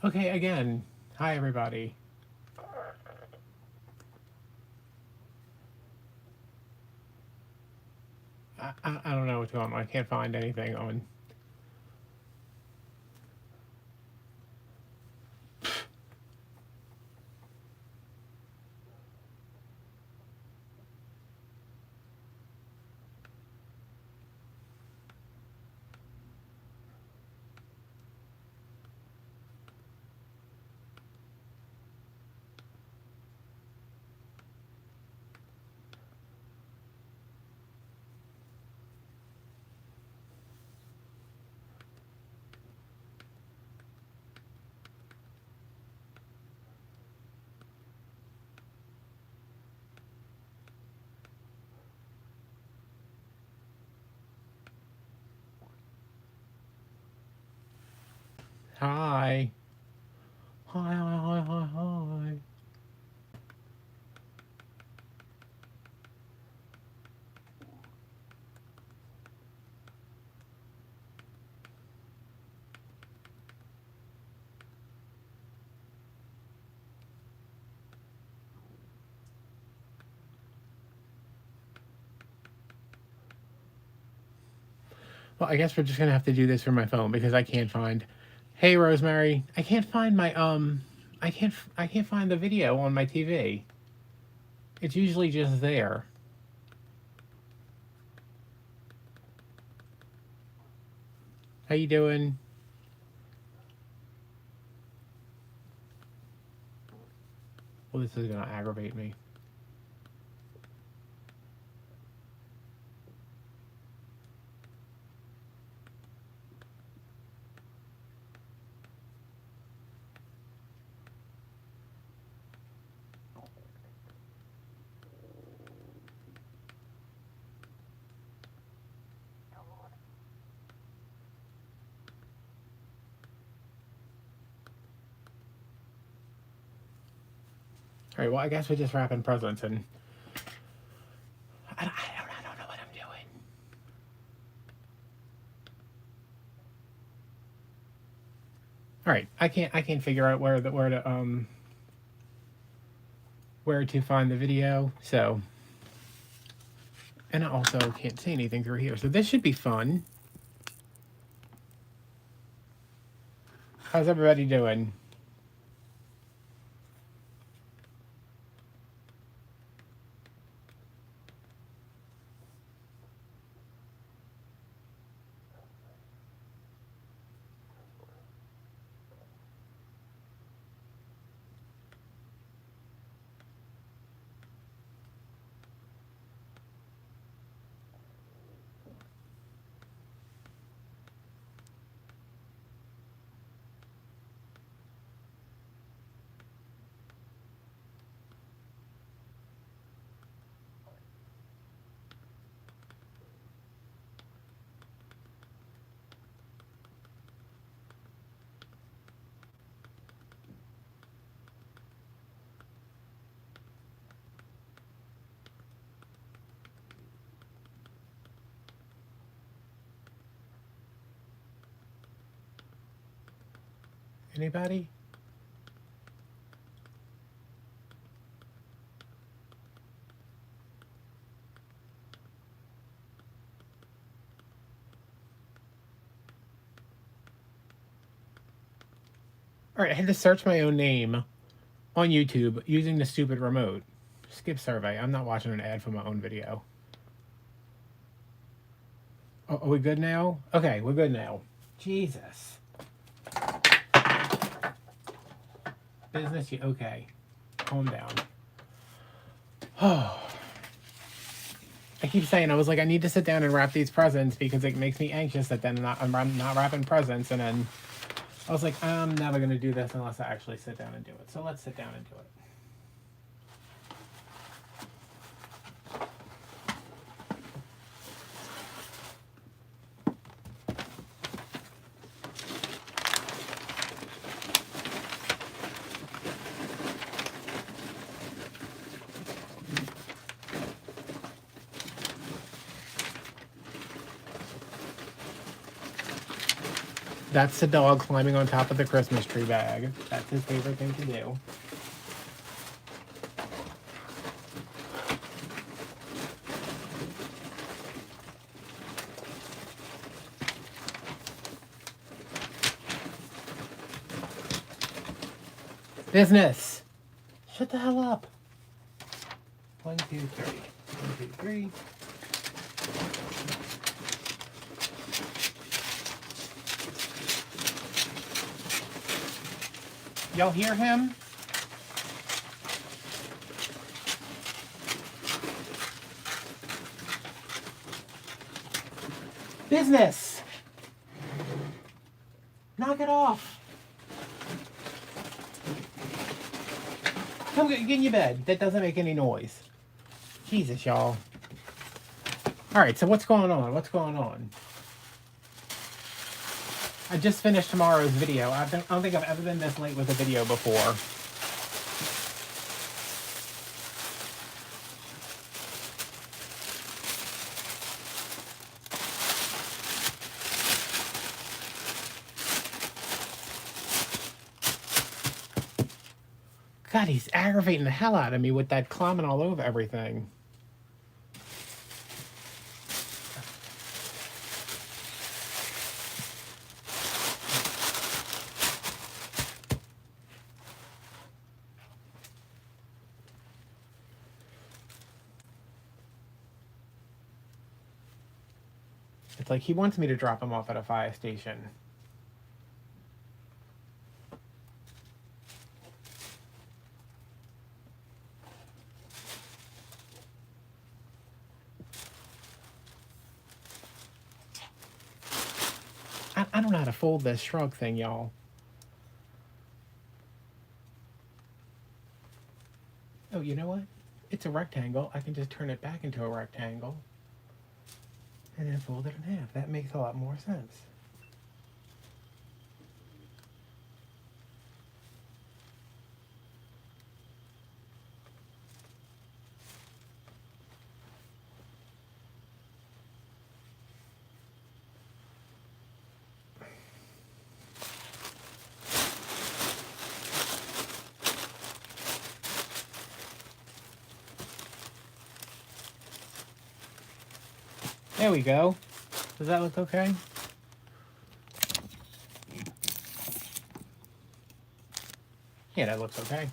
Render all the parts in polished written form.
Okay, again. Hi, everybody. I don't know what's going on. I can't find anything on. Hi. Hi, hi, hi, hi, hi. Well, I guess we're just gonna have to do this from my phone because I can't find. Hey, Rosemary. I can't find my I can't find the video on my TV. It's usually just there. How you doing? Well, this is gonna aggravate me. All right. Well, I guess we're just wrapping presents, and I don't know what I'm doing. All right. I can't figure out where to find the video. So, and I also can't see anything through here. So this should be fun. How's everybody doing? Anybody? All right, I had to search my own name on YouTube using the stupid remote. Skip survey. I'm not watching an ad for my own video. Oh, are we good now? Okay, we're good now. Jesus. Business, you okay? Calm down. Oh. I keep saying, I was like, I need to sit down and wrap these presents because it makes me anxious that then I'm not wrapping presents, and then I was like, I'm never going to do this unless I actually sit down and do it. So let's sit down and do it. That's the dog climbing on top of the Christmas tree bag. That's his favorite thing to do. Business! Shut the hell up. 1, 2, 3. 1, 2, 3. Y'all hear him? Business! Knock it off. Come get in your bed. That doesn't make any noise. Jesus, y'all. Alright, so what's going on? What's going on? I just finished tomorrow's video. I don't think I've ever been this late with a video before. God, he's aggravating the hell out of me with that climbing all over everything. It's like he wants me to drop him off at a fire station. I don't know how to fold this shrug thing, y'all. Oh, you know what? It's a rectangle. I can just turn it back into a rectangle. And then fold it in half. That makes a lot more sense. There we go. Does that look okay? Yeah, that looks okay.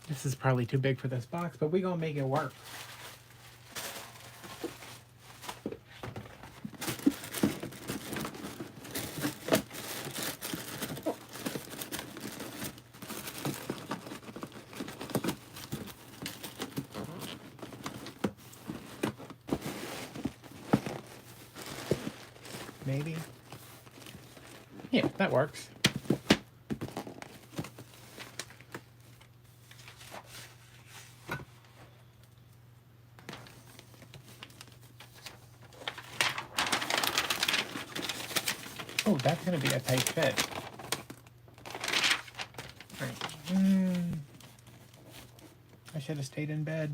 This is probably too big for this box, but we're gonna make it work. Maybe. Yeah, that works. Oh, that's going to be a tight fit. All right. I should have stayed in bed.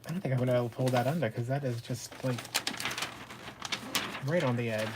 I don't think I'm going to be able to pull that under because that is just like right on the edge.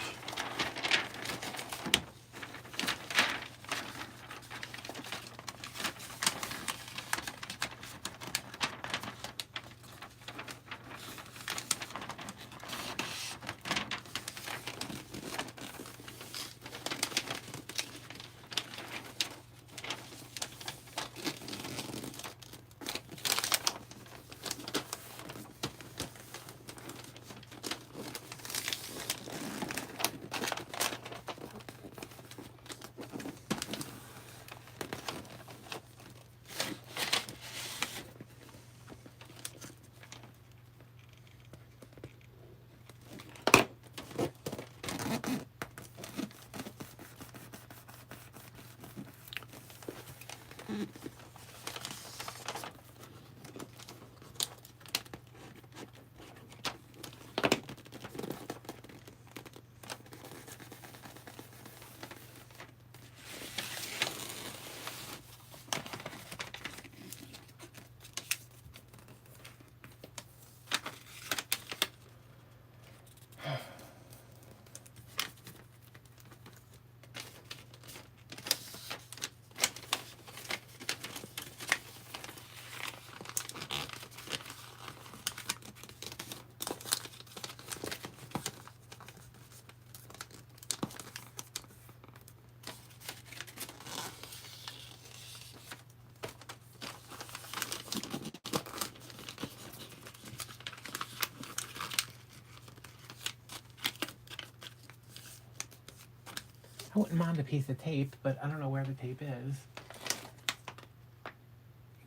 I wouldn't mind a piece of tape, but I don't know where the tape is.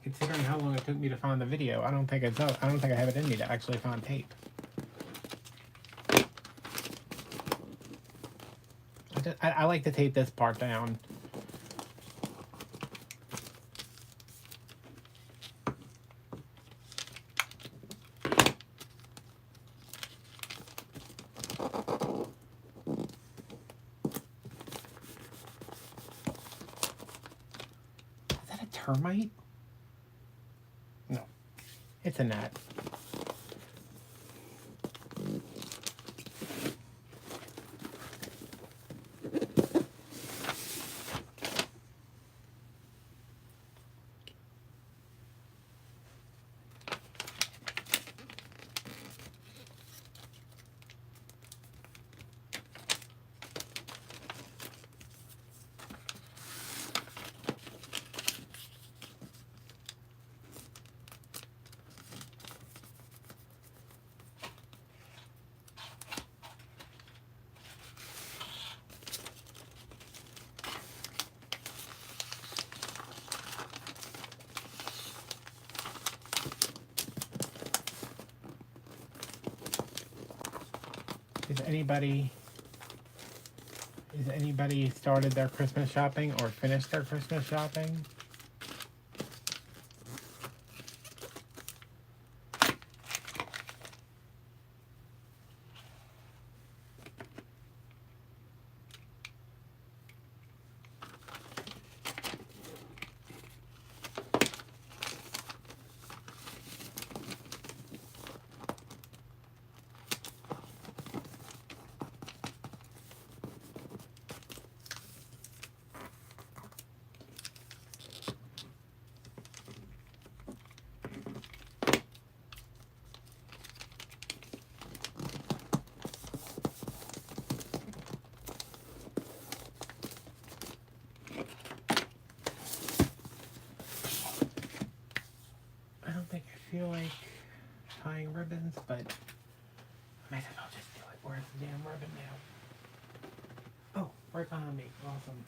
Considering how long it took me to find the video, I don't think it's up. I don't think I have it in me to actually find tape. I like to tape this part down. Termite? No, it's a gnat. Has anybody started their Christmas shopping or finished their Christmas shopping? I feel like tying ribbons, but I might as well just do it. Where's the damn ribbon now? Oh, right behind me. Awesome.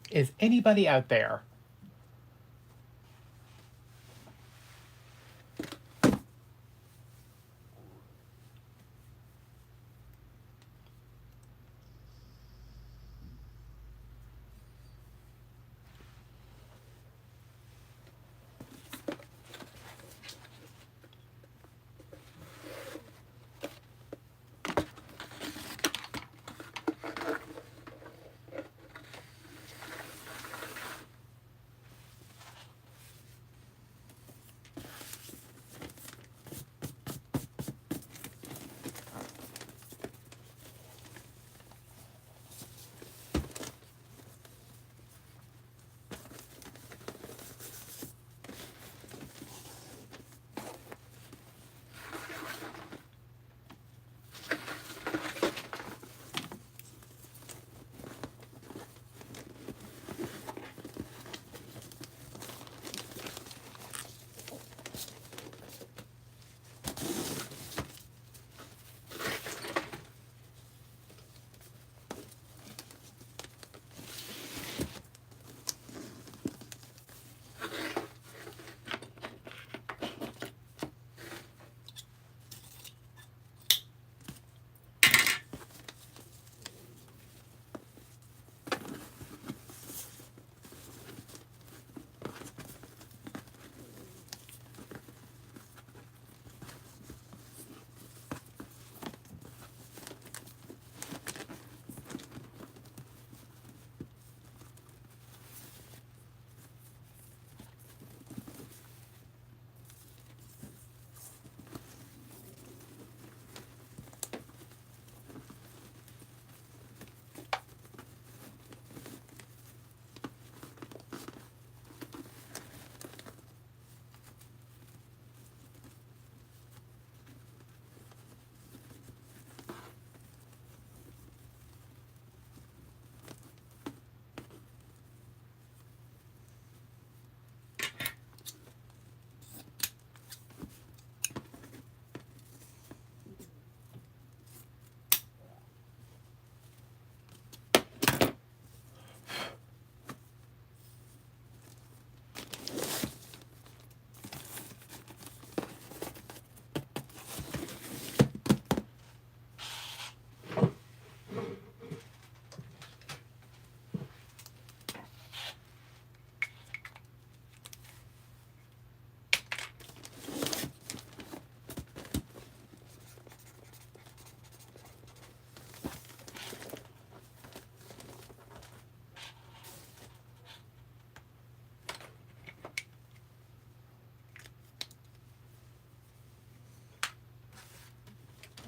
Is anybody out there?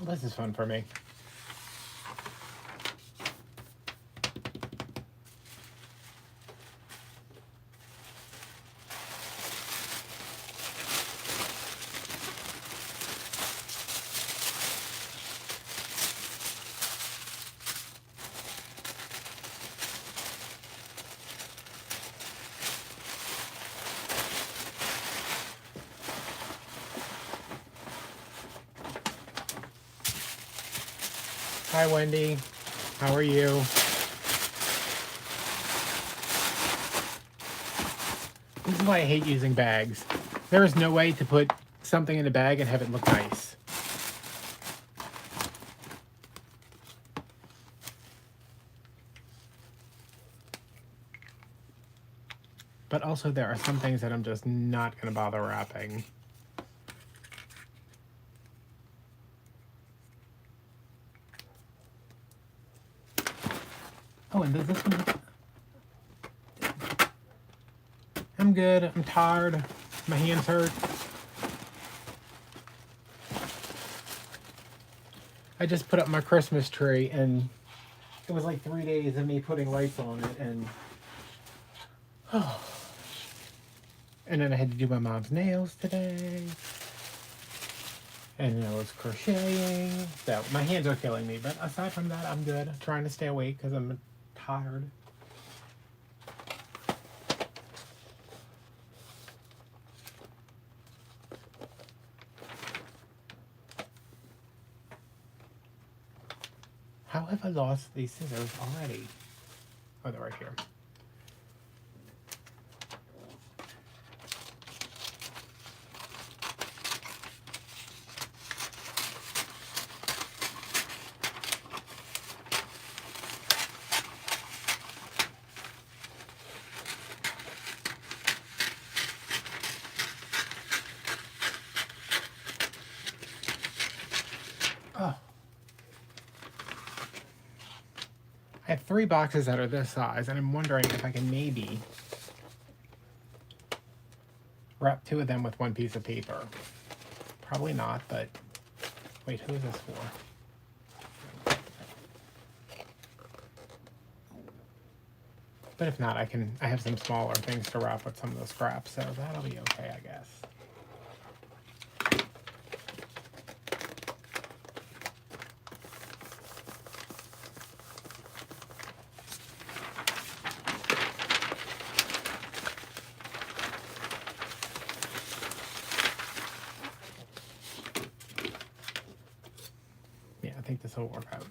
this is fun for me. Hi, Wendy. How are you? This is why I hate using bags. There is no way to put something in a bag and have it look nice. But also there are some things that I'm just not going to bother wrapping. Oh, and does this one... I'm good. I'm tired. My hands hurt. I just put up my Christmas tree, and it was like 3 days of me putting lights on it, and... Oh. And then I had to do my mom's nails today. And I was crocheting. So my hands are killing me, but aside from that, I'm good. I'm trying to stay awake because I'm tired. How have I lost these scissors already? Oh, they're right here. Oh. I have 3 boxes that are this size, and I'm wondering if I can maybe wrap 2 of them with 1 piece of paper. Probably not, but wait, who is this for? But if not, I have some smaller things to wrap with some of the scraps, so that'll be okay, I guess. Yeah, I think this will work out.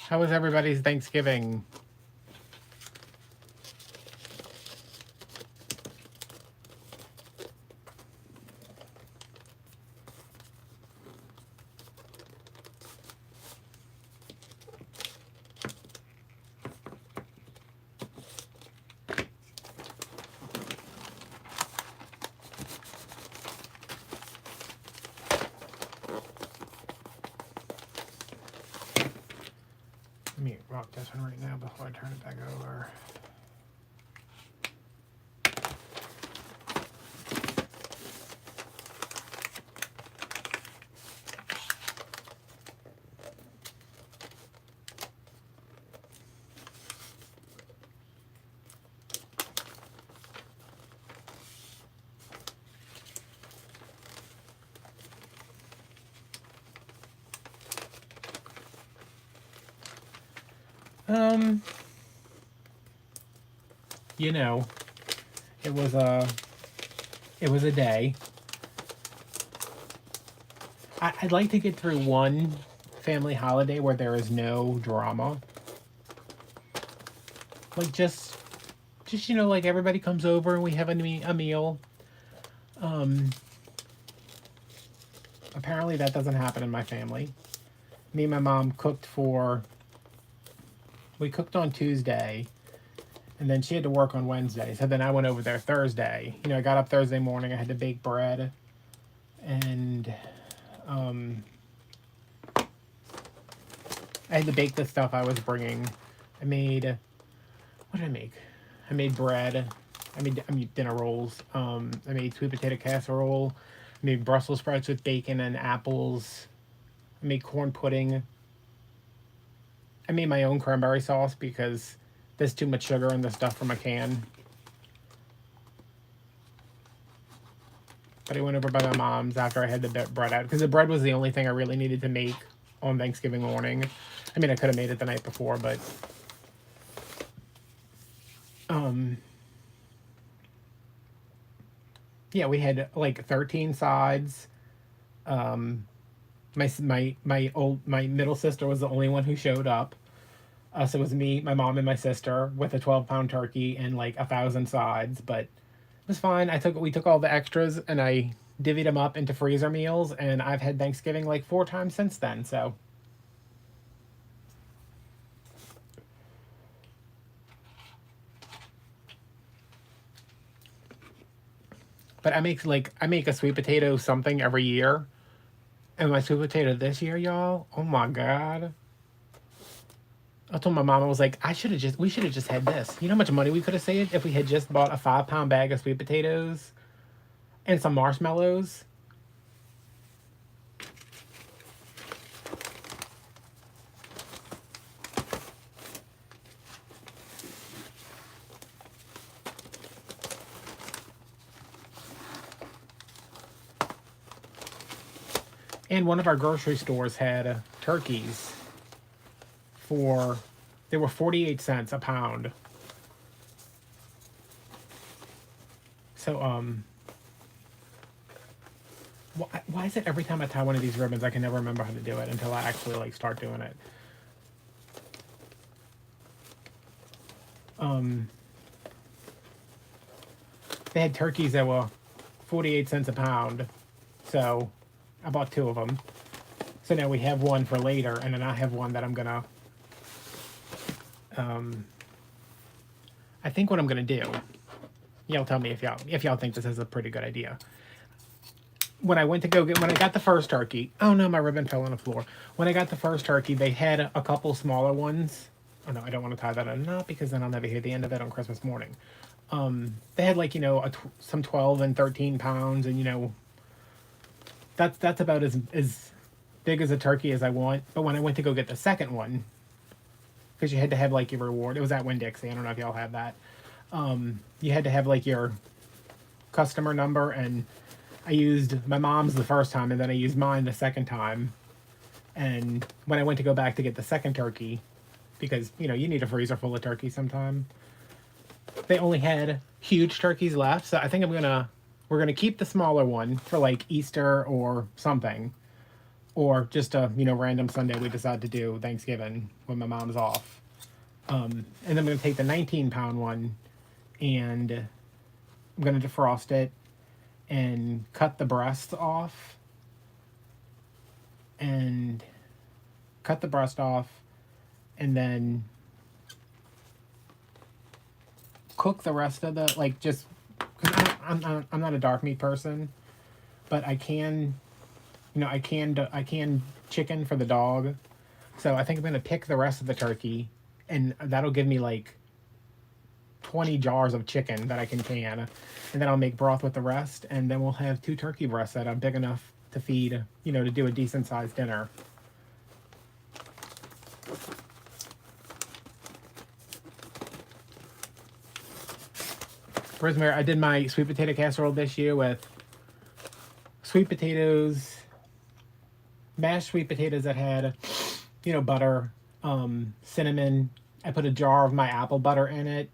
How was everybody's Thanksgiving? Let me rock this one right now before I turn it back over. You know, it was a day. I'd like to get through one family holiday where there is no drama. Like just you know, like everybody comes over and we have a meal. Apparently that doesn't happen in my family. Me and my mom we cooked on Tuesday, and then she had to work on Wednesday. So then I went over there Thursday. You know, I got up Thursday morning. I had to bake bread, and I had to bake the stuff I was bringing. What did I make? I made bread. I made dinner rolls. I made sweet potato casserole. I made Brussels sprouts with bacon and apples. I made corn pudding. I made my own cranberry sauce because there's too much sugar in the stuff from a can. But I went over by my mom's after I had the bread out, because the bread was the only thing I really needed to make on Thanksgiving morning. I mean, I could have made it the night before, but yeah, we had like 13 sides. My middle sister was the only one who showed up. So it was me, my mom, and my sister with a 12-pound turkey and like 1,000 sides, but it was fine. We took all the extras and I divvied them up into freezer meals, and I've had Thanksgiving like 4 times since then. So but I make a sweet potato something every year. And my sweet potato this year, y'all, oh my God. I told my mom, I was like, we should have just had this. You know how much money we could have saved if we had just bought a 5-pound bag of sweet potatoes and some marshmallows? And one of our grocery stores had turkeys they were 48 cents a pound. So, why is it every time I tie one of these ribbons, I can never remember how to do it until I actually like start doing it? They had turkeys that were 48 cents a pound. So I bought 2 of them. So now we have one for later, and then I have one that I'm gonna I think what I'm gonna do, y'all tell me if y'all think this is a pretty good idea. When I got the first turkey, oh no, my ribbon fell on the floor. When I got the first turkey, they had a couple smaller ones. Oh no, I don't want to tie that in knot because then I'll never hear the end of it on Christmas morning. They had like, you know, some 12 and 13 pounds, and you know, that's about as big as a turkey as I want. But when I went to go get the second one, because you had to have like your reward, it was at Winn-Dixie. I don't know if y'all have that. You had to have like your customer number, and I used my mom's the first time, and then I used mine the second time. And when I went to go back to get the second turkey, because you know you need a freezer full of turkey sometime, they only had huge turkeys left. So I think we're gonna keep the smaller one for like Easter or something, or just a, you know, random Sunday we decide to do Thanksgiving when my mom's off. And then I'm gonna take the 19-pound one, and I'm gonna defrost it and cut the breasts off, and then cook the rest of the, like, just because I'm not a dark meat person, but I can, you know, I can chicken for the dog. So I think I'm going to pick the rest of the turkey, and that'll give me like 20 jars of chicken that I can can. And then I'll make broth with the rest, and then we'll have 2 turkey breasts that are big enough to feed, you know, to do a decent sized dinner. Rosemary, I did my sweet potato casserole this year with sweet potatoes, mashed sweet potatoes that had, you know, butter, cinnamon. I put a jar of my apple butter in it.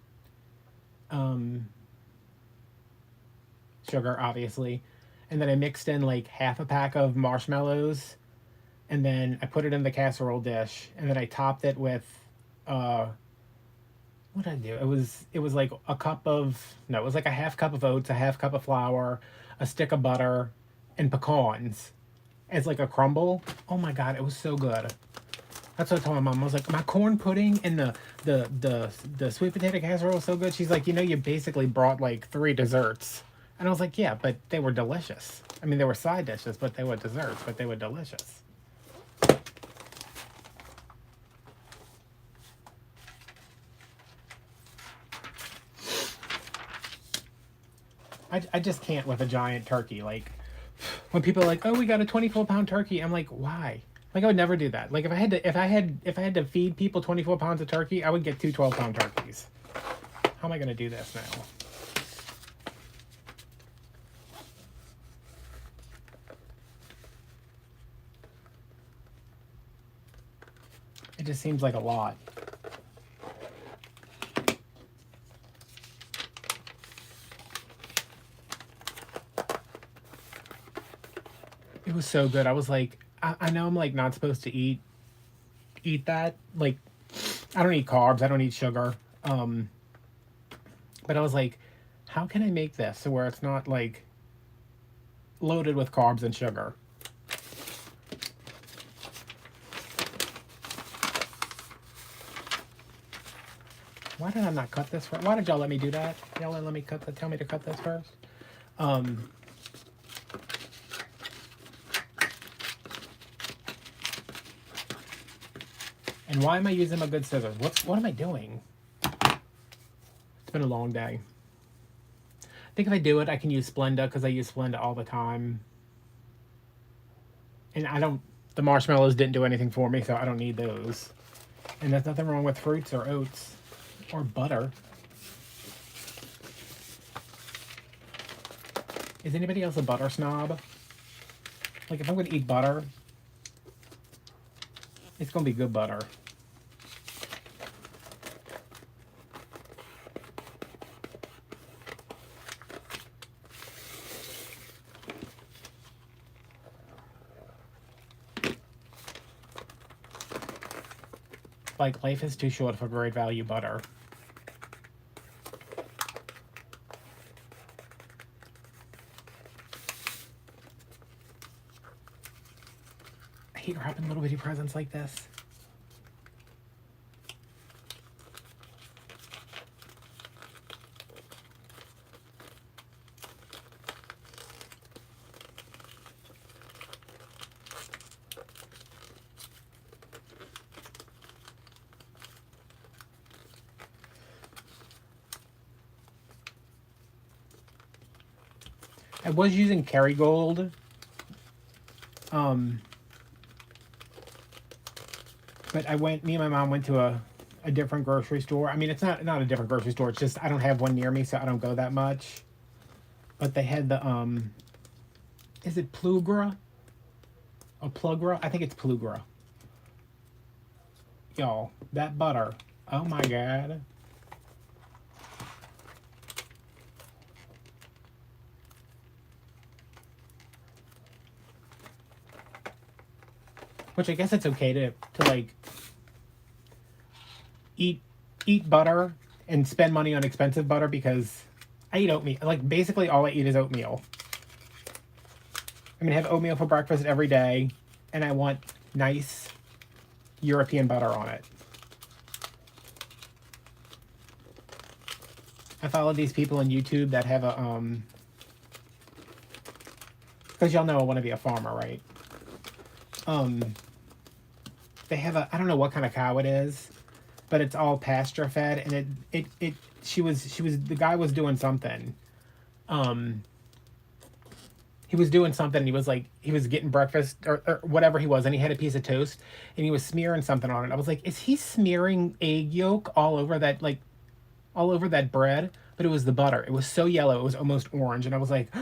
Sugar, obviously. And then I mixed in like half a pack of marshmallows. And then I put it in the casserole dish. And then I topped it with, what did I do? It was like a cup of, no, it was like a half cup of oats, a half cup of flour, a stick of butter, and pecans as like a crumble. Oh my God, it was so good. That's what I told my mom. I was like, my corn pudding and the sweet potato casserole was so good. She's like, you know, you basically brought like 3 desserts. And I was like, yeah, but they were delicious. I mean, they were side dishes, but they were desserts, but they were delicious. I just can't with a giant turkey. Like, when people are like, oh, we got a 24-pound turkey, I'm like, why? Like, I would never do that. Like, if I had to feed people 24 pounds of turkey, I would get 2 12-pound turkeys. How am I going to do this now? It just seems like a lot. It was so good. I was like, I know I'm like not supposed to eat that. Like, I don't eat carbs. I don't eat sugar. But I was like, how can I make this so where it's not like loaded with carbs and sugar? Why did I not cut this first? Why did y'all let me do that? Y'all let me cut tell me to cut this first? And why am I using my good scissors? What am I doing? It's been a long day. I think if I do it, I can use Splenda because I use Splenda all the time. And the marshmallows didn't do anything for me, so I don't need those. And there's nothing wrong with fruits or oats or butter. Is anybody else a butter snob? Like, if I'm going to eat butter, it's going to be good butter. Like, life is too short for great value butter. I hate wrapping little bitty presents like this. I was using Kerrygold. But me and my mom went to a different grocery store. I mean, it's not a different grocery store. It's just I don't have one near me, so I don't go that much. But they had the, is it Plugra? Or Plugra? I think it's Plugra. Y'all, that butter. Oh my God. Which I guess it's okay to like eat butter and spend money on expensive butter because I eat oatmeal. Like, basically all I eat is oatmeal. I'm gonna have oatmeal for breakfast every day, and I want nice European butter on it. I follow these people on YouTube that have a because y'all know I want to be a farmer, right? they have a, I don't know what kind of cow it is, but it's all pasture fed, and the guy was doing something. He was doing something. He was like, he was getting breakfast or whatever he was, and he had a piece of toast, and he was smearing something on it. I was like, is he smearing egg yolk all over that, like, all over that bread? But it was the butter. It was so yellow, it was almost orange, and I was like,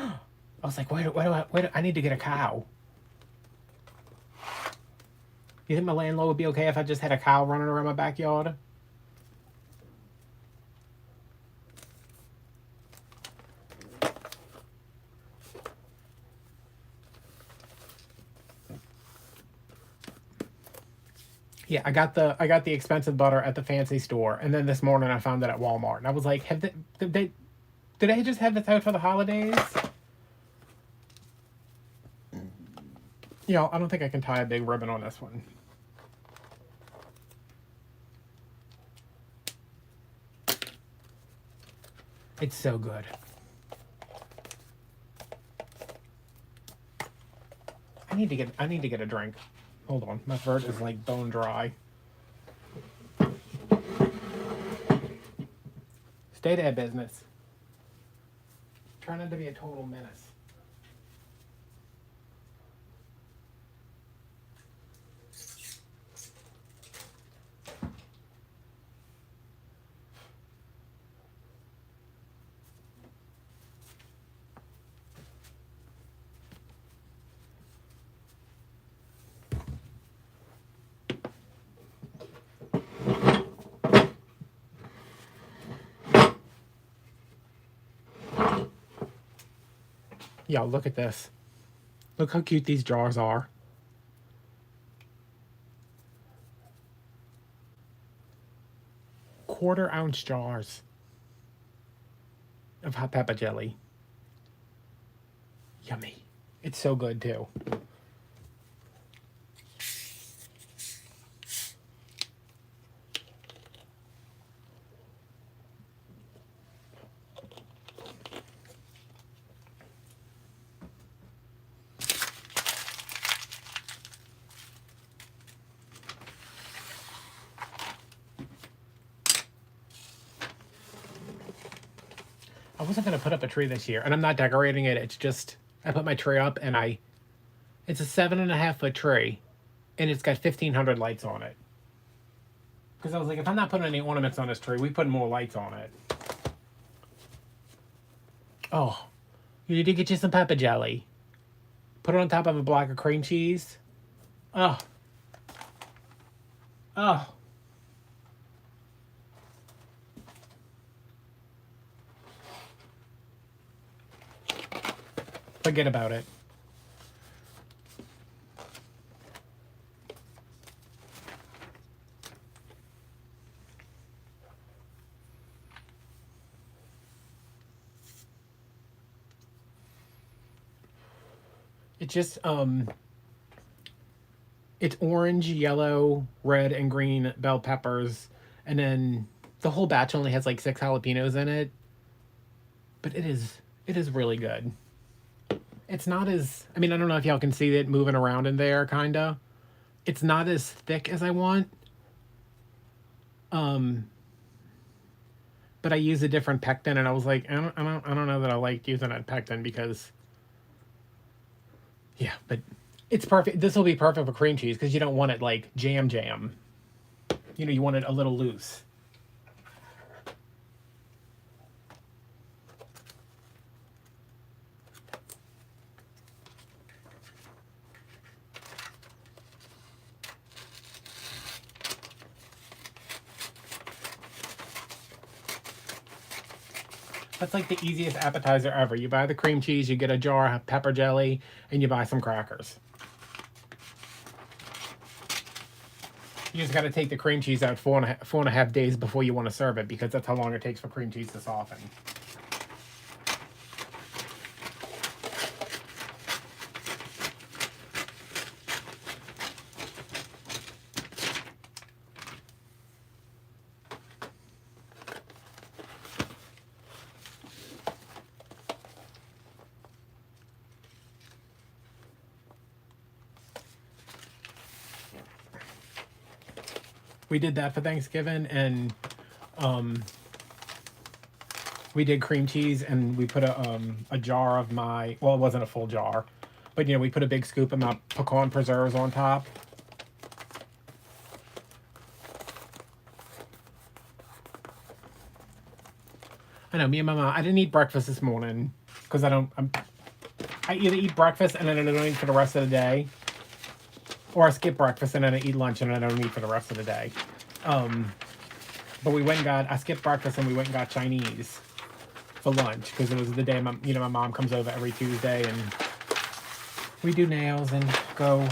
wait, I need to get a cow. You think my landlord would be okay if I just had a cow running around my backyard? Yeah, I got the expensive butter at the fancy store, and then this morning I found it at Walmart, and I was like, did they just have this out for the holidays? I don't think I can tie a big ribbon on this one. It's so good. I need to get a drink. Hold on, my throat is like bone dry. Stay there, business. Try not to be a total menace. Yo, look at this. Look how cute these jars are. Quarter-ounce jars of hot pepper jelly. Yummy. It's so good too. I wasn't going to put up a tree this year, and I'm not decorating it. It's just, I put my tree up, and it's a 7.5-foot tree, and it's got 1,500 lights on it. Because I was like, if I'm not putting any ornaments on this tree, we put more lights on it. Oh, you need to get you some pepper jelly. Put it on top of a block of cream cheese. Oh. Oh. Forget about it. It's just it's orange, yellow, red, and green bell peppers, and then the whole batch only has like 6 jalapenos in it. But it is really good. It's not as, I don't know if y'all can see it moving around in there, kinda. It's not as thick as I want. But I use a different pectin, and I was like, I don't know that I liked using that pectin because, yeah, but it's perfect. This will be perfect for cream cheese because you don't want it like jam. You want it a little loose. That's like the easiest appetizer ever. You buy the cream cheese, you get a jar of pepper jelly, and you buy some crackers. You just got to take the cream cheese out 4.5 days before you want to serve it, because that's how long it takes for cream cheese to soften. we did that for Thanksgiving, and we did cream cheese, and we put a jar of my, well, it wasn't a full jar, but we put a big scoop of my pecan preserves on top. I know, me and my mom, I didn't eat breakfast this morning because I either eat breakfast and then I don't eat for the rest of the day, or I skip breakfast and then I eat lunch and then I don't eat for the rest of the day. But I skipped breakfast and we went and got Chinese for lunch because it was the day my mom comes over every Tuesday, and we do nails and go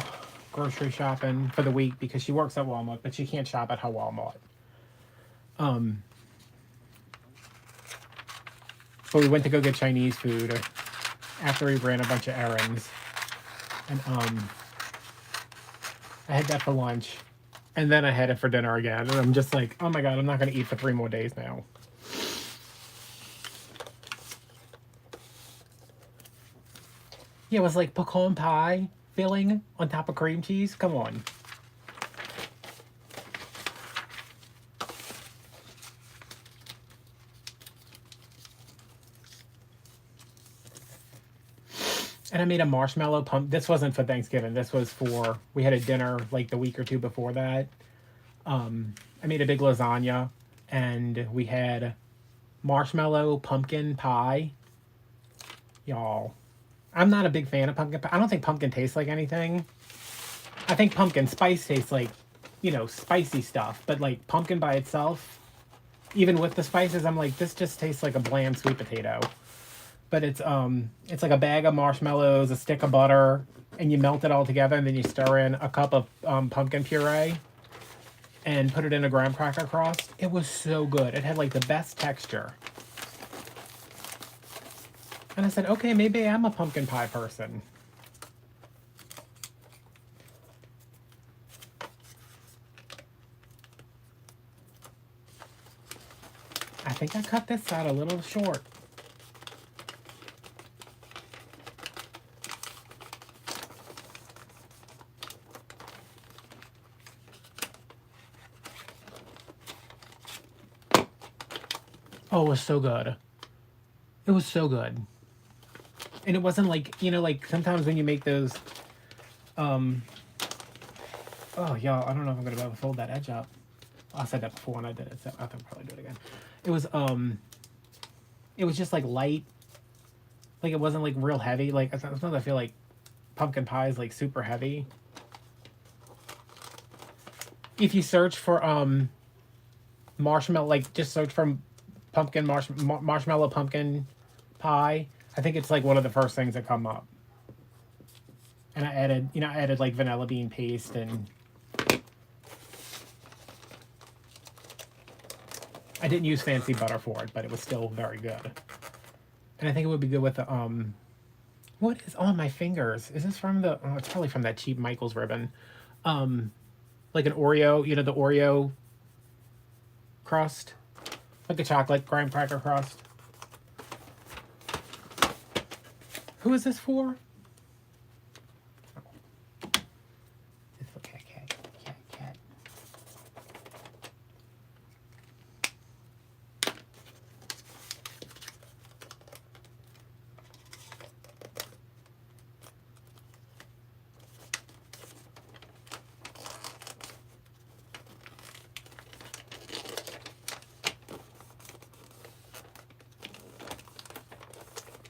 grocery shopping for the week because she works at Walmart, but she can't shop at her Walmart. But we went to go get Chinese food after we ran a bunch of errands, and I had that for lunch, and then I had it for dinner again, and I'm just like, oh my god, I'm not going to eat for 3 more days now. Yeah, it was like pecan pie filling on top of cream cheese. Come on. And I made a marshmallow pump. This wasn't for Thanksgiving. This was for, we had a dinner like the week or two before that. I made a big lasagna, and we had marshmallow pumpkin pie. Y'all, I'm not a big fan of pumpkin pie. I don't think pumpkin tastes like anything. I think pumpkin spice tastes like, spicy stuff. But like pumpkin by itself, even with the spices, I'm like, this just tastes like a bland sweet potato. But it's like a bag of marshmallows, a stick of butter, and you melt it all together, and then you stir in a cup of pumpkin puree and put it in a graham cracker crust. It was so good. It had like the best texture. And I said, okay, maybe I'm a pumpkin pie person. I think I cut this out a little short. Oh, it was so good. It was so good. And it wasn't like, like sometimes when you make those, oh, y'all, I don't know if I'm going to be able to fold that edge up. I said that before when I did it, so I think I'll probably do it again. It was just like light. Like it wasn't like real heavy. Like sometimes I feel like pumpkin pie is like super heavy. If you search for marshmallow, like just search for pumpkin marshmallow pumpkin pie, I think it's like one of the first things that come up. And I added like vanilla bean paste, and I didn't use fancy butter for it, but it was still very good. And I think it would be good with the what is on my fingers? Is this from the, oh, it's probably from that cheap Michael's ribbon. Like an Oreo, the Oreo crust. Like a chocolate graham cracker crust. Who is this for? It's for cat.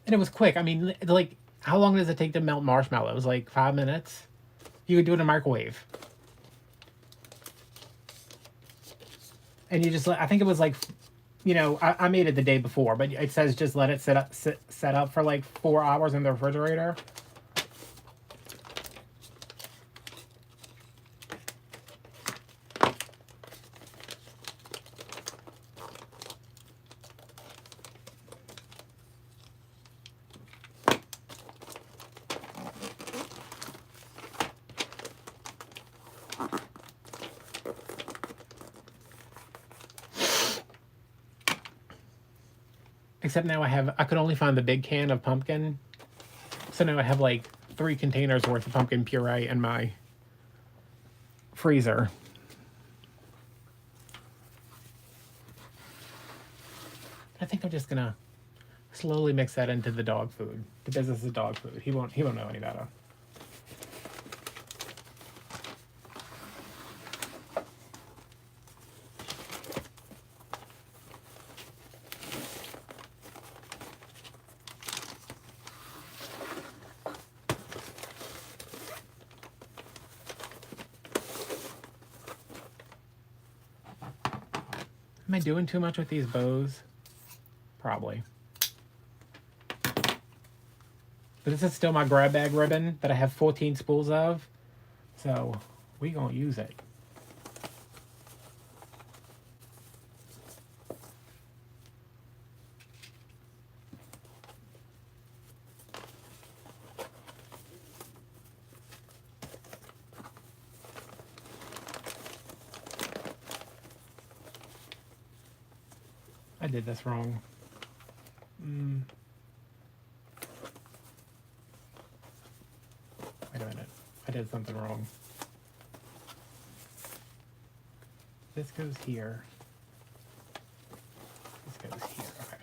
And it was quick. I mean, like, how long does it take to melt marshmallows? Like 5 minutes? You could do it in a microwave. And you just, I think it was like, I made it the day before, but it says just let it set up for like 4 hours in the refrigerator. Except now I could only find the big can of pumpkin. So now I have like 3 containers worth of pumpkin puree in my freezer. I think I'm just gonna slowly mix that into the dog food. The business is dog food. He won't know any better. Am I doing too much with these bows? Probably. But this is still my grab bag ribbon that I have 14 spools of. So we gonna use it. I did this wrong. Wait a minute. I did something wrong. This goes here. This goes here. Okay.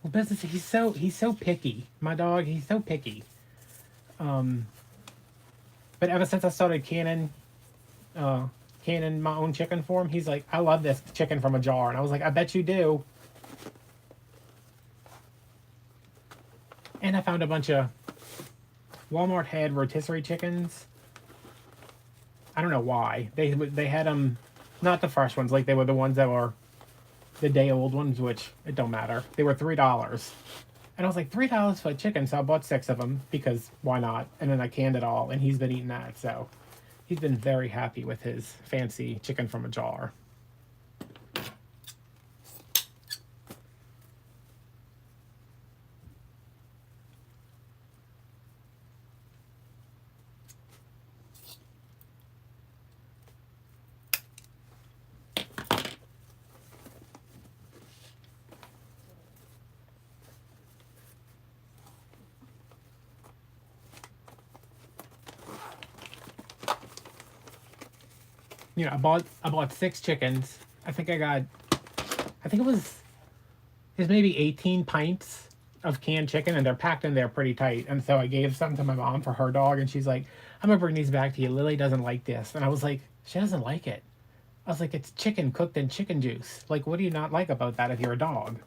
Well, business. He's so picky. My dog. He's so picky. But ever since I started canning my own chicken for him, he's like, I love this chicken from a jar. And I was like, I bet you do. And I found a bunch of Walmart had rotisserie chickens. I don't know why. They had them, not the fresh ones, like they were the ones that were the day old ones, which it don't matter. They were $3. And I was like, $3 for a chicken, so I bought 6 of them because why not? And then I canned it all, and he's been eating that, so he's been very happy with his fancy chicken from a jar. You know, I bought 6 chickens. I think it was maybe 18 pints of canned chicken, and they're packed in there pretty tight. And so I gave some to my mom for her dog, and she's like, I'm gonna bring these back to you. Lily doesn't like this. And I was like, she doesn't like it. I was like, it's chicken cooked in chicken juice. Like, what do you not like about that if you're a dog?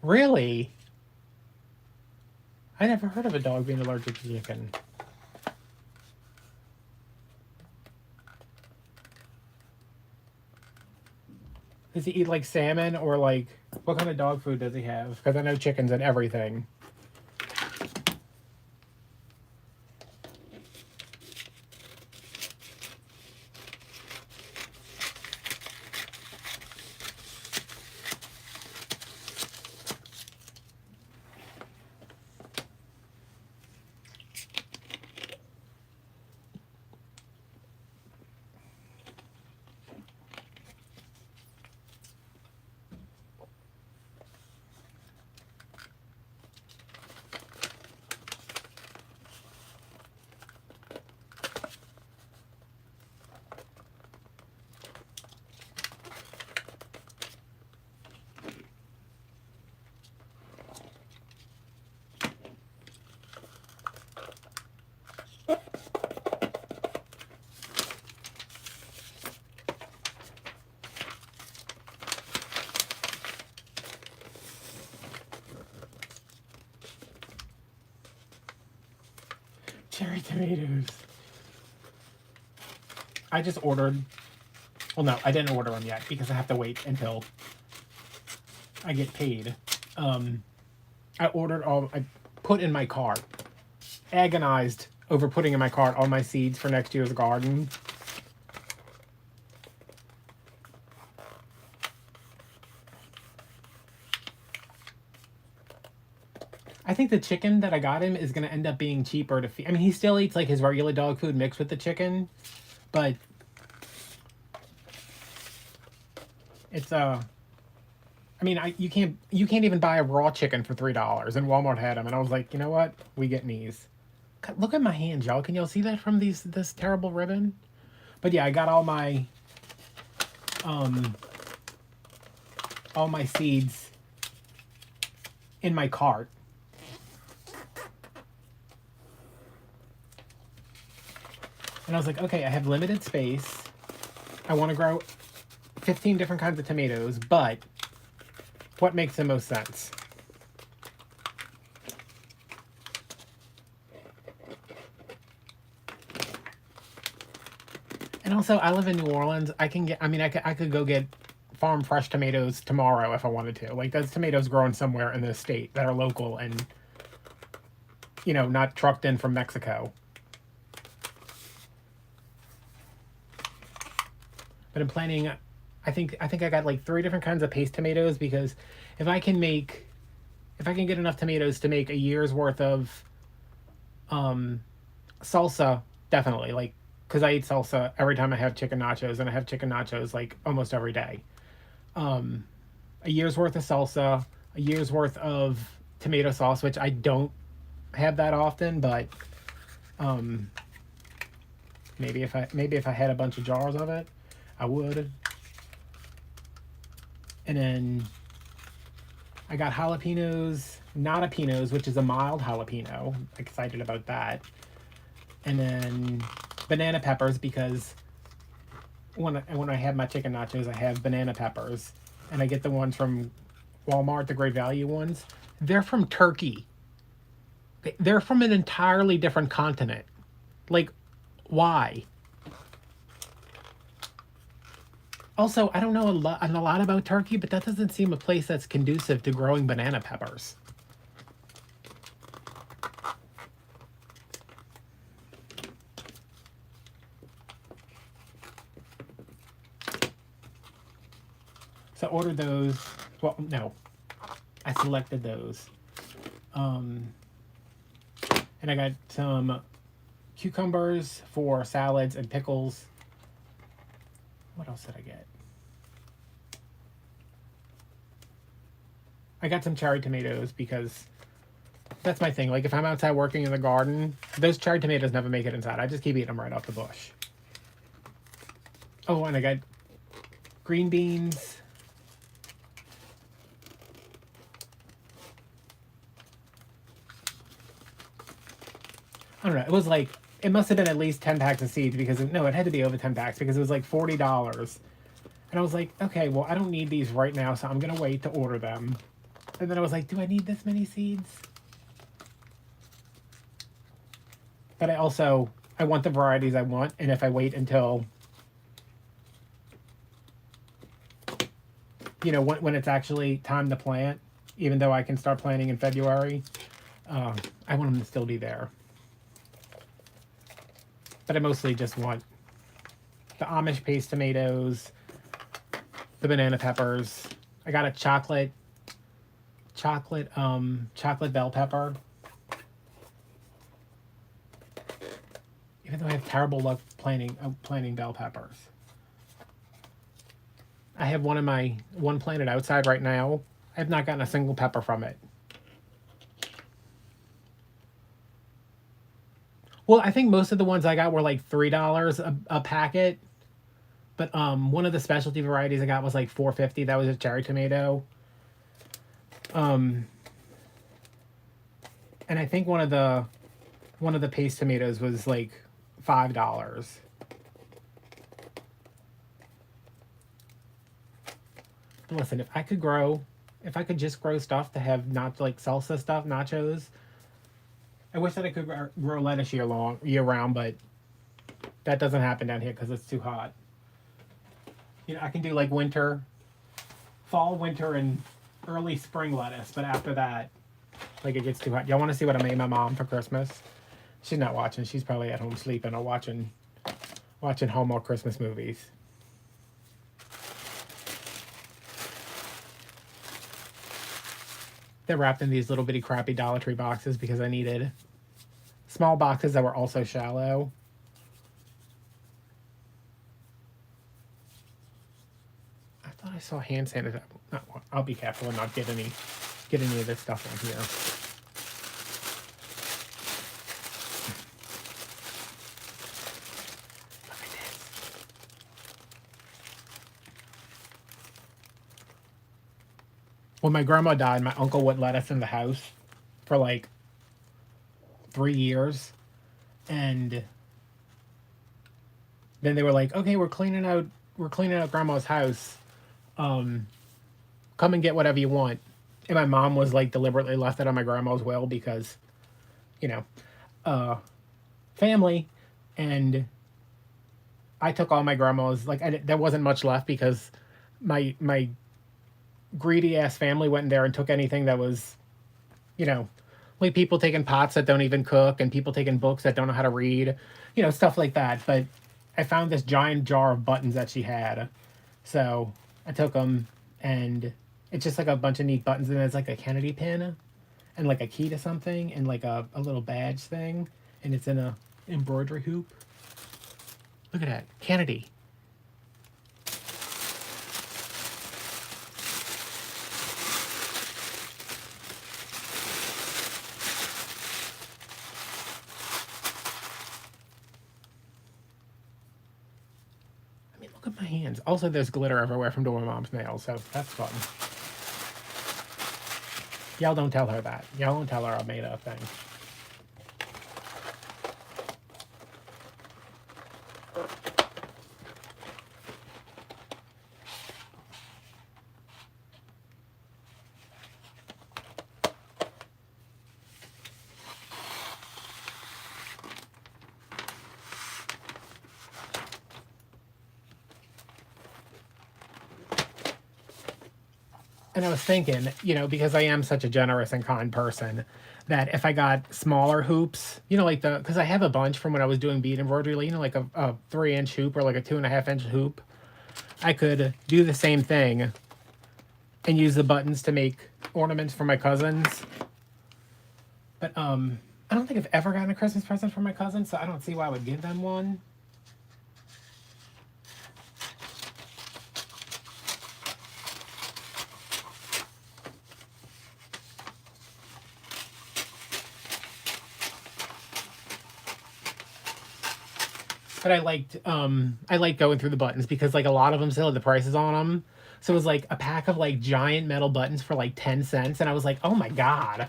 Really? I never heard of a dog being allergic to chicken. Does he eat like salmon or like, what kind of dog food does he have? Because I know chicken's in everything. Cherry tomatoes. I just ordered. Well, no, I didn't order them yet because I have to wait until I get paid. I put in my cart. Agonized over putting in my cart all my seeds for next year's garden. I think the chicken that I got him is going to end up being cheaper to feed. I mean, he still eats like his regular dog food mixed with the chicken, but it's I mean, you can't even buy a raw chicken for $3, and Walmart had them, and I was like, you know what? We getting these. Look at my hands, y'all. Can y'all see that from this terrible ribbon? But yeah, I got all my seeds in my cart. And I was like, okay, I have limited space. I want to grow 15 different kinds of tomatoes, but what makes the most sense? And also, I live in New Orleans. I could go get farm fresh tomatoes tomorrow if I wanted to. Like, those tomatoes growing somewhere in the state that are local and, not trucked in from Mexico. But I'm planning, I think I got like 3 different kinds of paste tomatoes, because if I can get enough tomatoes to make a year's worth of salsa, definitely, like, because I eat salsa every time I have chicken nachos, and I have chicken nachos like almost every day. A year's worth of salsa, a year's worth of tomato sauce, which I don't have that often, but maybe if I had a bunch of jars of it, I would. And then I got jalapenos, natapinos, which is a mild jalapeno. Excited about that. And then banana peppers, because when I have my chicken nachos, I have banana peppers. And I get the ones from Walmart, the Great Value ones. They're from Turkey. They're from an entirely different continent. Like, why? Also, I don't know a lot about Turkey, but that doesn't seem a place that's conducive to growing banana peppers. So I ordered those. Well, no. I selected those. And I got some cucumbers for salads and pickles. What else did I get? I got some cherry tomatoes, because that's my thing. Like, if I'm outside working in the garden, those cherry tomatoes never make it inside. I just keep eating them right off the bush. Oh, and I got green beans. I don't know. It must have been at least 10 packs of seeds, because it had to be over 10 packs, because it was like $40. And I was like, okay, well, I don't need these right now, so I'm going to wait to order them. And then I was like, do I need this many seeds? But I want the varieties I want, and if I wait until, when it's actually time to plant, even though I can start planting in February, I want them to still be there. But I mostly just want the Amish paste tomatoes, the banana peppers. I got a chocolate bell pepper. Even though I have terrible luck planting bell peppers. I have one planted outside right now. I have not gotten a single pepper from it. Well, I think most of the ones I got were like $3 a packet. But one of the specialty varieties I got was like $4.50. That was a cherry tomato. And I think one of the paste tomatoes was like $5. But listen, if I could just grow stuff to have, not like salsa stuff, nachos. I wish that I could grow lettuce year round, but that doesn't happen down here because it's too hot. I can do like fall, winter, and early spring lettuce, but after that, like, it gets too hot. Y'all want to see what I made my mom for Christmas? She's not watching. She's probably at home sleeping or watching Hallmark Christmas movies. They're wrapped in these little bitty crappy Dollar Tree boxes because I needed small boxes that were also shallow. I thought I saw hand sanitizer. No, I'll be careful and not get any of this stuff on here. Look at this. When my grandma died, my uncle wouldn't let us in the house for like 3 years, and then they were like, "Okay, we're cleaning out grandma's house. Come and get whatever you want." And my mom was like deliberately left it on my grandma's will because, you know, family. And I took all my grandma's, like, there wasn't much left because my greedy ass family went in there and took anything that was, you know, like people taking pots that don't even cook and people taking books that don't know how to read, you know, stuff like that. But I found this giant jar of buttons that she had. So I took them, and it's just like a bunch of neat buttons, and there's like a Kennedy pin and like a key to something and like a little badge thing, and it's in a embroidery hoop. Look at that. Kennedy. Look at my hands. Also, there's glitter everywhere from doing Mom's nails, so that's fun. Y'all don't tell her that. Y'all don't tell her I made a thing. And I was thinking, you know, because I am such a generous and kind person, that if I got smaller hoops, you know, like because I have a bunch from when I was doing bead embroidery, you know, like a 3-inch hoop or like a 2.5-inch hoop, I could do the same thing and use the buttons to make ornaments for my cousins. But I don't think I've ever gotten a Christmas present from my cousins, so I don't see why I would give them one. But I liked going through the buttons because like a lot of them still had the prices on them. So it was like a pack of like giant metal buttons for like 10 cents, and I was like, "Oh my god."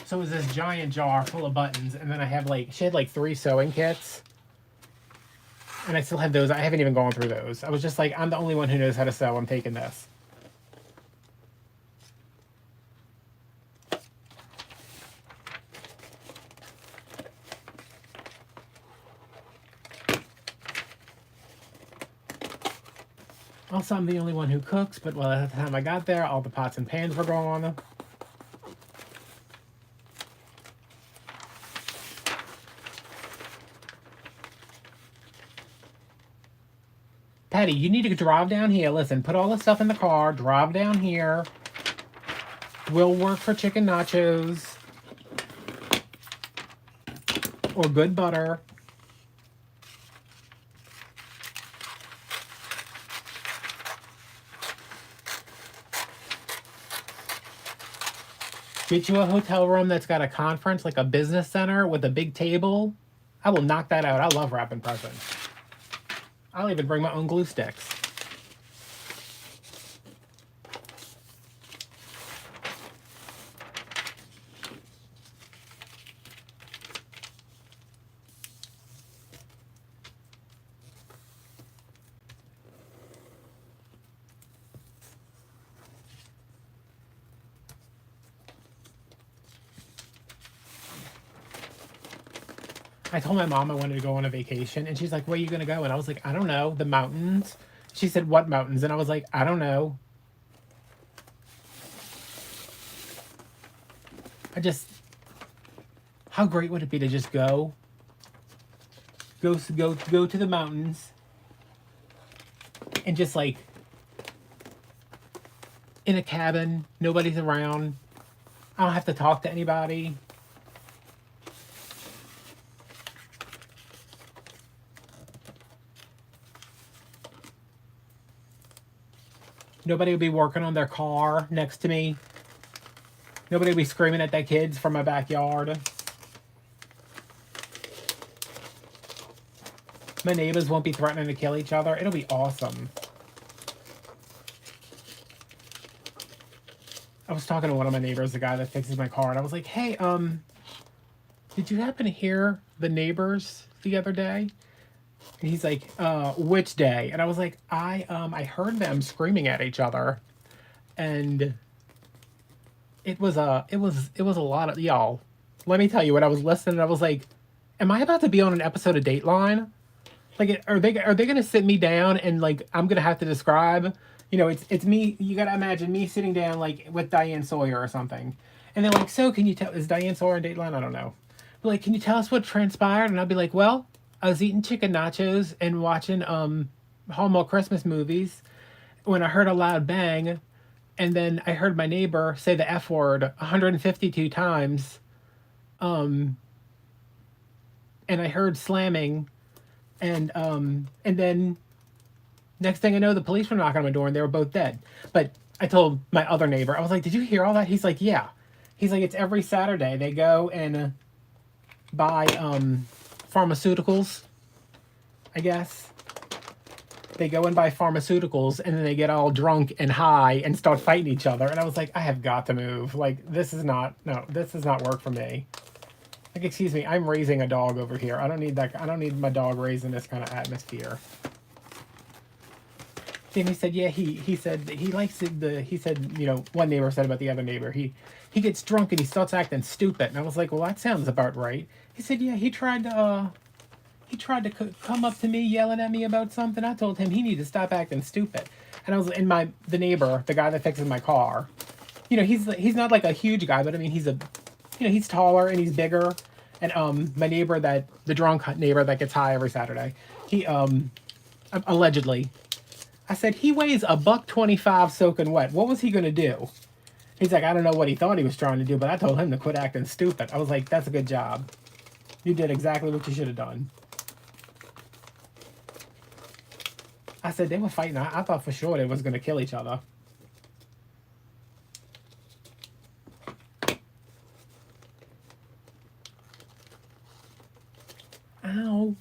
So it was this giant jar full of buttons, and then I have like she had like 3 sewing kits. And I still have those. I haven't even gone through those. I was just like, I'm the only one who knows how to sew. I'm taking this. Also, I'm the only one who cooks, but well, at the time I got there, all the pots and pans were gone. Patty, you need to drive down here. Listen, put all the stuff in the car, drive down here. We'll work for chicken nachos. Or good butter. Get you a hotel room that's got a conference, like a business center with a big table. I will knock that out. I love wrapping presents. I'll even bring my own glue sticks. I told my mom I wanted to go on a vacation, and she's like, "Where are you going to go?" And I was like, "I don't know, the mountains." She said, "What mountains?" And I was like, "I don't know." How great would it be to just go go to the mountains and just like in a cabin, nobody's around. I don't have to talk to anybody. Nobody would be working on their car next to me. Nobody would be screaming at their kids from my backyard. My neighbors won't be threatening to kill each other. It'll be awesome. I was talking to one of my neighbors, the guy that fixes my car, and I was like, hey, did you happen to hear the neighbors the other day? And he's like, which day? And I was like, I heard them screaming at each other, and it was a lot of y'all. Let me tell you, when I was listening, I was like, am I about to be on an episode of Dateline? Like, are they gonna sit me down and like I'm gonna have to describe? You know, it's me. You gotta imagine me sitting down like with Diane Sawyer or something, and they're like, so can you tell? Is Diane Sawyer in Dateline? I don't know. But like, can you tell us what transpired? And I'll be like, well, I was eating chicken nachos and watching Hallmark Christmas movies when I heard a loud bang, and then I heard my neighbor say the F word 152 times, and I heard slamming, and then next thing I know, the police were knocking on my door and they were both dead. But I told my other neighbor, I was like, did you hear all that? He's like, yeah. He's like, it's every Saturday they go and buy pharmaceuticals, I guess. They go and buy pharmaceuticals and then they get all drunk and high and start fighting each other. And I was like, I have got to move. Like, this does not work for me. Like, excuse me, I'm raising a dog over here. I don't need that. I don't need my dog raised in this kind of atmosphere. And he said, yeah, he said he likes it, he said, you know, one neighbor said about the other neighbor, he gets drunk and he starts acting stupid. And I was like, well, that sounds about right. He said, yeah, he tried to come up to me yelling at me about something. I told him he needed to stop acting stupid. And I was in the neighbor, the guy that fixes my car, you know, he's not like a huge guy, but I mean, he's taller and he's bigger. And my neighbor, the drunk neighbor that gets high every Saturday, he allegedly, I said, he weighs $125 soaking wet. What was he going to do? He's like, I don't know what he thought he was trying to do, but I told him to quit acting stupid. I was like, that's a good job. You did exactly what you should have done. I said, they were fighting. I thought for sure they was going to kill each other. Ow.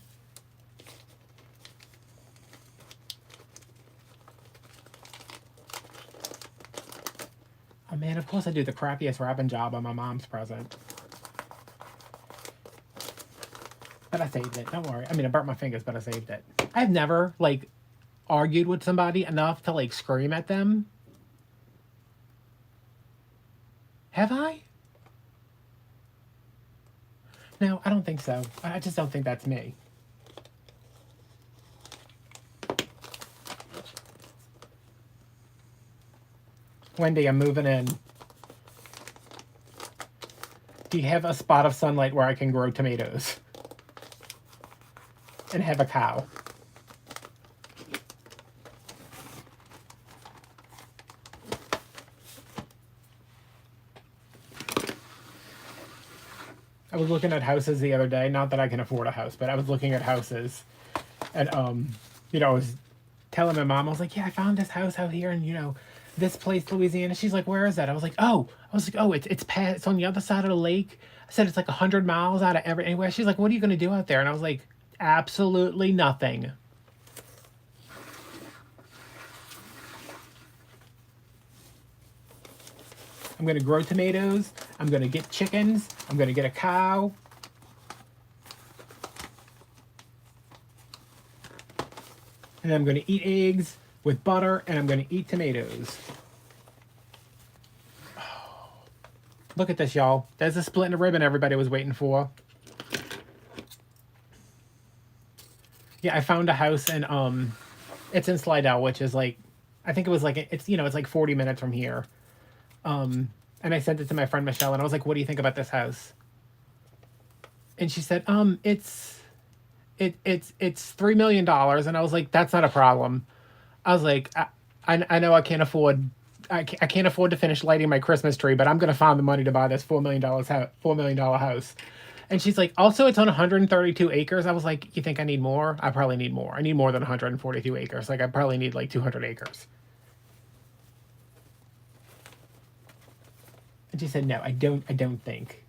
Oh man, of course I do the crappiest wrapping job on my mom's present. But I saved it, don't worry. I mean, I burnt my fingers, but I saved it. I've never, like, argued with somebody enough to, like, scream at them. Have I? No, I don't think so. I just don't think that's me. Wendy, I'm moving in. Do you have a spot of sunlight where I can grow tomatoes? And have a cow? I was looking at houses the other day. Not that I can afford a house, but I was looking at houses. And, you know, I was telling my mom, I was like, yeah, I found this house out here and, you know, this place, Louisiana. She's like, where is that? I was like, oh, it's on the other side of the lake. I said, it's like 100 miles out of anywhere. She's like, what are you going to do out there? And I was like, absolutely nothing. I'm going to grow tomatoes. I'm going to get chickens. I'm going to get a cow. And I'm going to eat eggs with butter, and I'm going to eat tomatoes. Oh. Look at this, y'all. There's the split in the ribbon everybody was waiting for. Yeah, I found a house, and it's in Slidell, which is like, I think it was like, it's, you know, it's like 40 minutes from here. And I sent it to my friend Michelle, and I was like, what do you think about this house? And she said, it's $3 million. And I was like, that's not a problem. I was like, I know I can't afford, I can't afford to finish lighting my Christmas tree, but I'm going to find the money to buy this $4 million house. And she's like, also, it's on 132 acres. I was like, you think I need more? I probably need more. I need more than 142 acres. Like, I probably need like 200 acres. And she said, no, I don't think.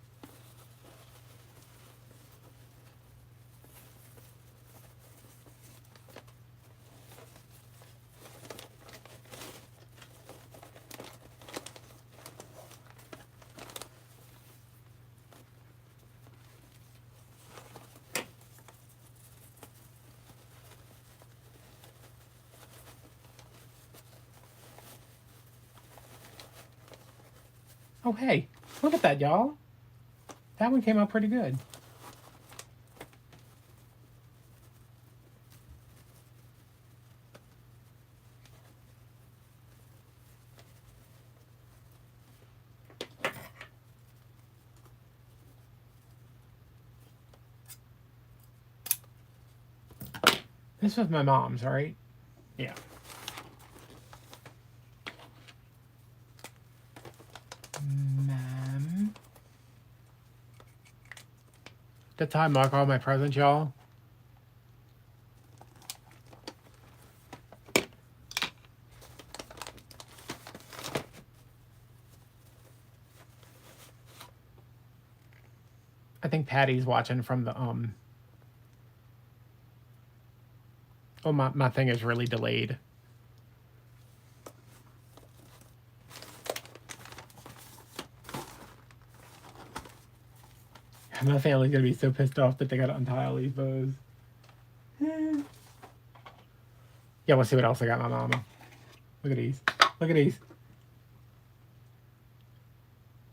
Oh, hey, look at that, y'all. That one came out pretty good. This was my mom's, right? Yeah. Ma'am. That's how I mark all my presents, y'all. I think Patty's watching from the Oh, my thing is really delayed. My family's gonna be so pissed off that they gotta untie all these bows. Yeah, we'll see what else I got my mama. Look at these. Look at these.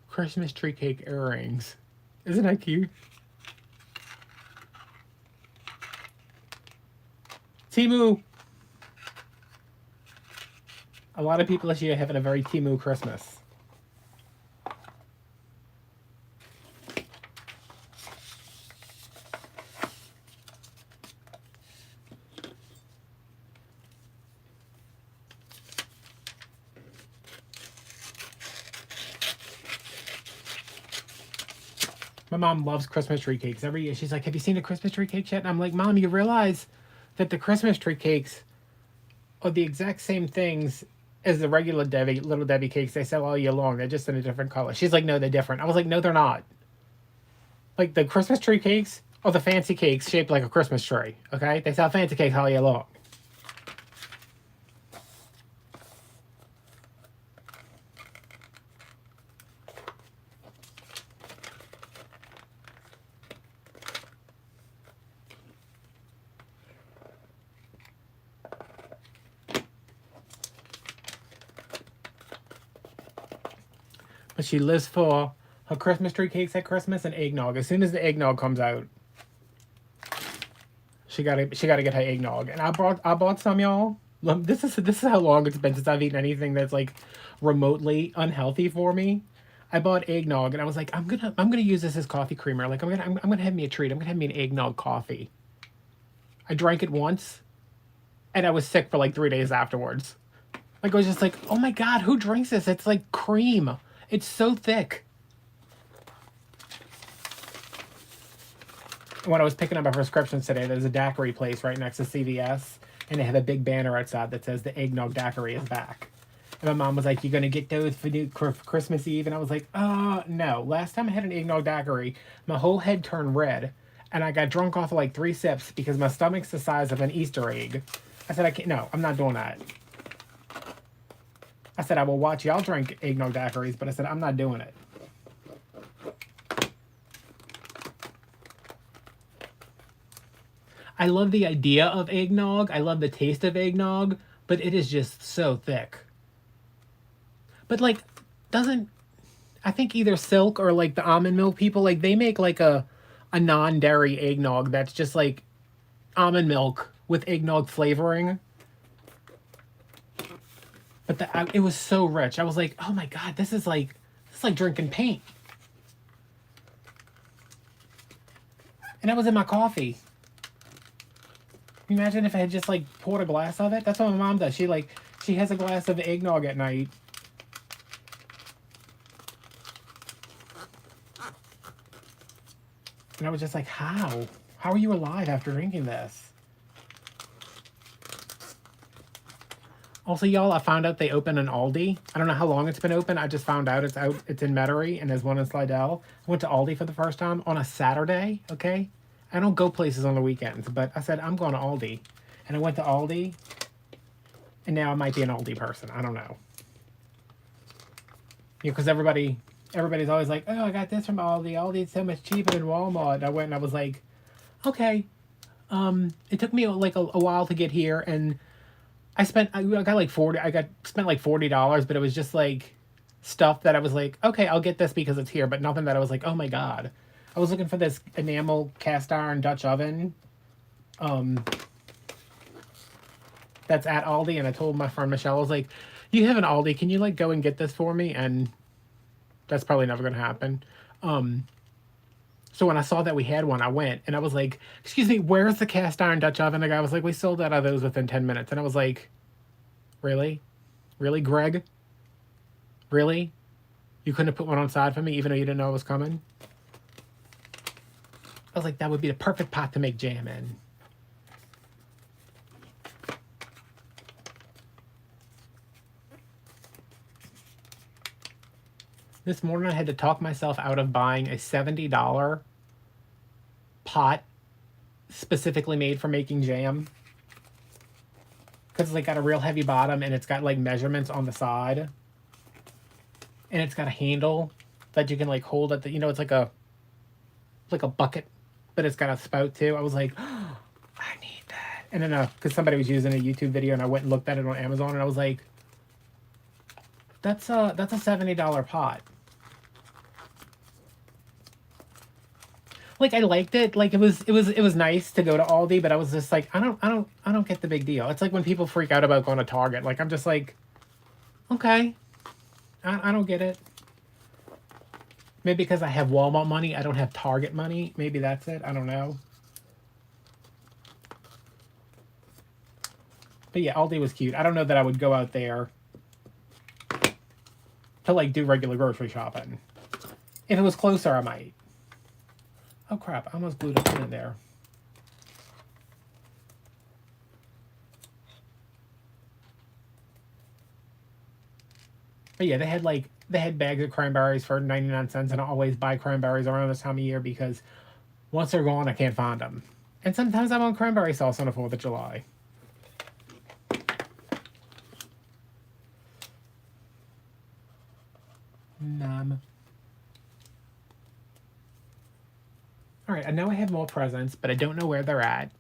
Christmas tree cake earrings. Isn't that cute? Temu. A lot of people this year having a very Temu Christmas. My mom loves Christmas tree cakes. Every year she's like, have you seen the Christmas tree cakes yet? And I'm like, Mom, you realize that the Christmas tree cakes are the exact same things as the regular Little Debbie cakes they sell all year long. They're just in a different color. She's like, no, they're different. I was like, no, they're not. Like, the Christmas tree cakes are the fancy cakes shaped like a Christmas tree, okay? They sell fancy cakes all year long. But she lives for her Christmas tree cakes at Christmas and eggnog. As soon as the eggnog comes out, she gotta get her eggnog. And I bought some, y'all. This is how long it's been since I've eaten anything that's like remotely unhealthy for me. I bought eggnog and I was like, I'm gonna use this as coffee creamer. Like I'm gonna have me a treat. I'm gonna have me an eggnog coffee. I drank it once, and I was sick for like 3 days afterwards. Like I was just like, oh my god, who drinks this? It's like cream. It's so thick. When I was picking up my prescriptions today, there's a daiquiri place right next to CVS, and they have a big banner outside that says the eggnog daiquiri is back. And my mom was like, "You gonna get those for Christmas Eve?" And I was like, no. Last time I had an eggnog daiquiri, my whole head turned red, and I got drunk off of like 3 sips because my stomach's the size of an Easter egg. I said, I can't. No, I'm not doing that. I said, I will watch y'all drink eggnog daiquiris, but I said, I'm not doing it. I love the idea of eggnog. I love the taste of eggnog, but it is just so thick. But like, I think either Silk or like the almond milk people, like they make like a non-dairy eggnog that's just like almond milk with eggnog flavoring. But it was so rich. I was like, oh my god, this is like drinking paint. And that was in my coffee. Imagine if I had just like poured a glass of it. That's what my mom does. She has a glass of eggnog at night. And I was just like, how? How are you alive after drinking this? Also, y'all, I found out they open an Aldi. I don't know how long it's been open. I just found out it's out. It's in Metairie, and there's one in Slidell. I went to Aldi for the first time on a Saturday, okay? I don't go places on the weekends, but I said, I'm going to Aldi. And I went to Aldi, and now I might be an Aldi person. I don't know. You know, because everybody's always like, oh, I got this from Aldi. Aldi's so much cheaper than Walmart. And I went and I was like, okay. It took me like a while to get here, and I got like spent like $40, but it was just like stuff that I was like, okay, I'll get this because it's here, but nothing that I was like, oh my god. I was looking for this enamel cast iron Dutch oven. That's at Aldi, and I told my friend Michelle, I was like, you have an Aldi, can you like go and get this for me? And that's probably never gonna happen. So when I saw that we had one, I went and I was like, excuse me, where's the cast iron Dutch oven? The guy was like, we sold out of those within 10 minutes. And I was like, really? Really, Greg? Really? You couldn't have put one on side for me even though you didn't know it was coming? I was like, that would be the perfect pot to make jam in. This morning I had to talk myself out of buying a $70 pot specifically made for making jam. Because it's like got a real heavy bottom and it's got like measurements on the side. And it's got a handle that you can like hold at the, you know, it's like a bucket, but it's got a spout too. I was like, oh, I need that. And then because somebody was using a YouTube video and I went and looked at it on Amazon and I was like, that's a $70 pot. Like I liked it. Like it was nice to go to Aldi, but I was just like, I don't get the big deal. It's like when people freak out about going to Target. Like I'm just like, okay, I don't get it. Maybe because I have Walmart money, I don't have Target money. Maybe that's it. I don't know. But yeah, Aldi was cute. I don't know that I would go out there to like do regular grocery shopping. If it was closer, I might. Oh crap, I almost glued it in there. But yeah, they had bags of cranberries for 99 cents, and I always buy cranberries around this time of year because once they're gone, I can't find them. And sometimes I want cranberry sauce on the 4th of July. Nom. Alright, I know I have more presents, but I don't know where they're at.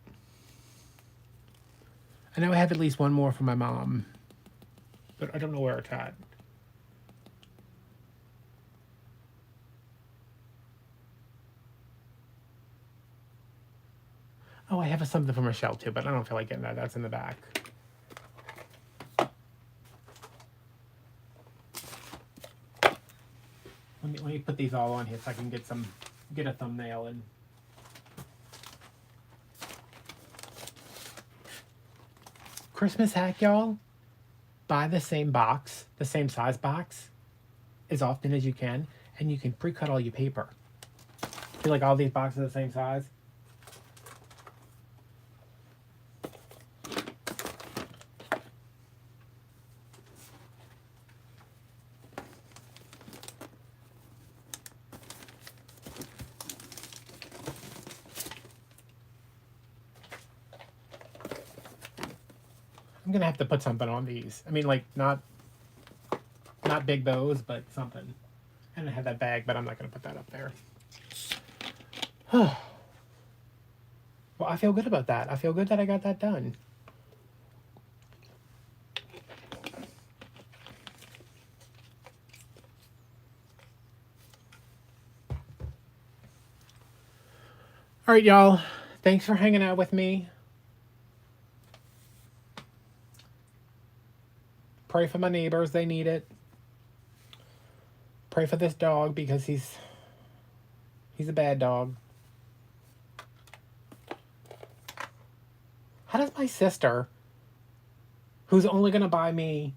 I know I have at least one more for my mom, but I don't know where it's at. Oh, I have something for Michelle too, but I don't feel like getting that. That's in the back. Let me put these all on here so I can get a thumbnail in. Christmas hack, y'all. Buy the same box, the same size box, as often as you can, and you can pre-cut all your paper. Feel like all these boxes are the same size? I'm gonna have to put something on these. I mean, like not big bows, but something. And I have that bag, but I'm not gonna put that up there. Well, I feel good about that. I feel good that I got that done. All right, y'all. Thanks for hanging out with me. Pray for my neighbors. They need it. Pray for this dog because he's a bad dog. How does my sister, who's only going to buy me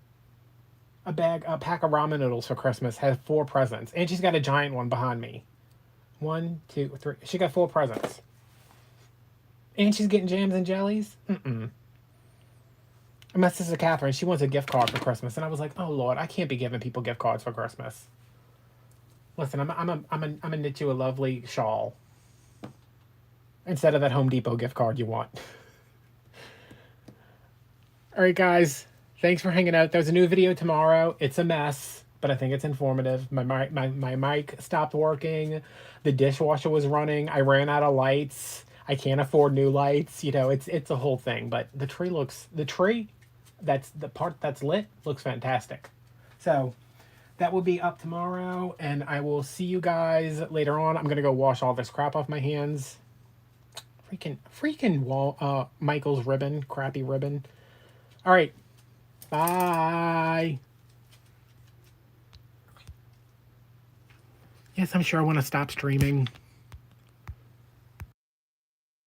a pack of ramen noodles for Christmas, have 4 presents? And she's got a giant one behind me. 1, 2, 3. She got 4 presents. And she's getting jams and jellies? Mm-mm. And my sister Catherine, she wants a gift card for Christmas. And I was like, oh, Lord, I can't be giving people gift cards for Christmas. Listen, I'm gonna knit you a lovely shawl. Instead of that Home Depot gift card you want. All right, guys. Thanks for hanging out. There's a new video tomorrow. It's a mess, but I think it's informative. My mic stopped working. The dishwasher was running. I ran out of lights. I can't afford new lights. You know, it's a whole thing. But the tree, that's the part that's lit, looks fantastic. So that will be up tomorrow, and I will see you guys later on. I'm gonna go wash all this crap off my hands. Freaking Michael's ribbon, crappy ribbon. All right, bye. Yes, I'm sure I want to stop streaming.